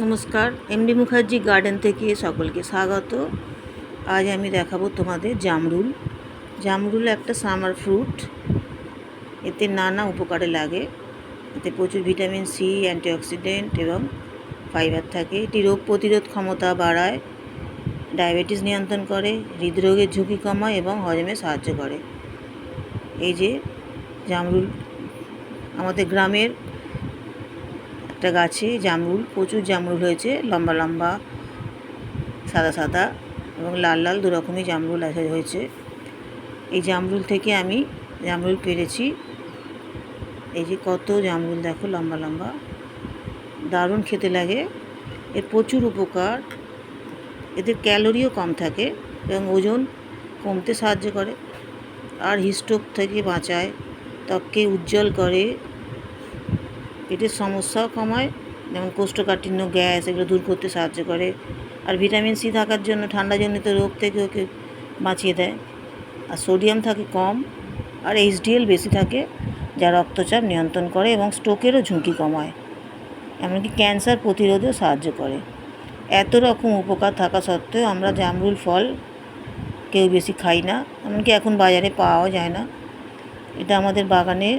নমস্কার, MD Mukherjee garden থেকে সকলকে স্বাগত। আজ আমি দেখাবো তোমাদের জামরুল। জামরুল একটা সামার ফ্রুট। এতে নানা উপকারে লাগে। এতে প্রচুর ভিটামিন সি, অ্যান্টিঅক্সিডেন্ট এবং ফাইবার থাকে। এটি রোগ প্রতিরোধ ক্ষমতা বাড়ায়, ডায়াবেটিস নিয়ন্ত্রণ করে, হৃদরোগের ঝুঁকি কমায় এবং হজমে সাহায্য করে। এই যে জামরুল, আমাদের গ্রামের একটা গাছে জামরুল, প্রচুর জামরুল হয়েছে, লম্বা লম্বা, সাদা সাদা এবং লাল লাল দু রকমই জামরুল হয়েছে। এই জামরুল থেকে আমি জামরুল পেরেছি। এই যে কত জামরুল দেখো, লম্বা লম্বা, দারুণ খেতে লাগে। এর প্রচুর উপকার। এদের ক্যালোরিও কম থাকে এবং ওজন কমতে সাহায্য করে, আর হিটস্ট্রোক থেকে বাঁচায়, ত্বককে উজ্জ্বল করে, পেটের সমস্যাও কমায়, যেমন কোষ্ঠকাঠিন্য, গ্যাস, এগুলো দূর করতে সাহায্য করে। আর ভিটামিন সি থাকার জন্য ঠান্ডাজনিত রোগ থেকে ওকে বাঁচিয়ে দেয়। আর সোডিয়াম থাকে কম, আর এইচডিএল বেশি থাকে, যা রক্তচাপ নিয়ন্ত্রণ করে এবং স্ট্রোকেরও ঝুঁকি কমায়, এমনকি ক্যান্সার প্রতিরোধেও সাহায্য করে। এত রকম উপকার থাকা সত্ত্বেও আমরা জামরুল ফল কেউ বেশি খাই না, এমনকি এখন বাজারে পাওয়াও যায় না। এটা আমাদের বাগানে,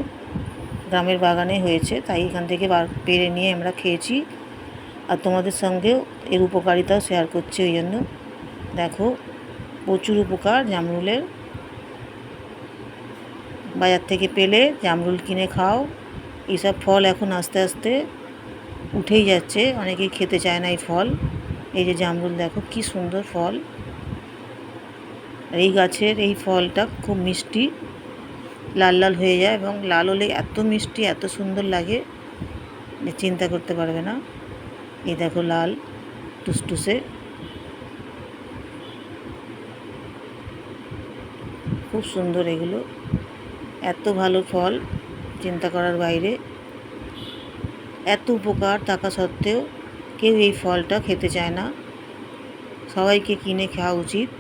গ্রামের বাগানে হয়েছে, তাই এখান থেকে পেরে নিয়ে আমরা খেয়েছি। আর তোমাদের সঙ্গেও এর উপকারিতাও শেয়ার করছি। ওই জন্য দেখো, প্রচুর উপকার জামরুলের। বাজার থেকে পেলে জামরুল কিনে খাও। এইসব ফল এখন আস্তে আস্তে উঠেই যাচ্ছে, অনেকেই খেতে চায় না এই ফল। এই যে জামরুল দেখো কি সুন্দর ফল। আর এই গাছের এই ফলটা খুব মিষ্টি, লাল লাল হয়ে যায়, এবং লাল হলে এত মিষ্টি, এত সুন্দর লাগে যে চিন্তা করতে পারবে না। এই দেখো লাল টুসটুসে, খুব সুন্দর এগুলো। এত ভালো ফল, চিন্তা করার বাইরে। এত উপকার থাকা সত্ত্বেও কেউ এই ফলটা খেতে চায় না। সবাইকে কিনে খাওয়া উচিত।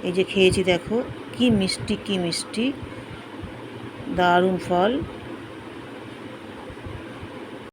এই যে খেয়েছি দেখো, কি মিষ্টি, কি মিষ্টি, দারুণ ফল।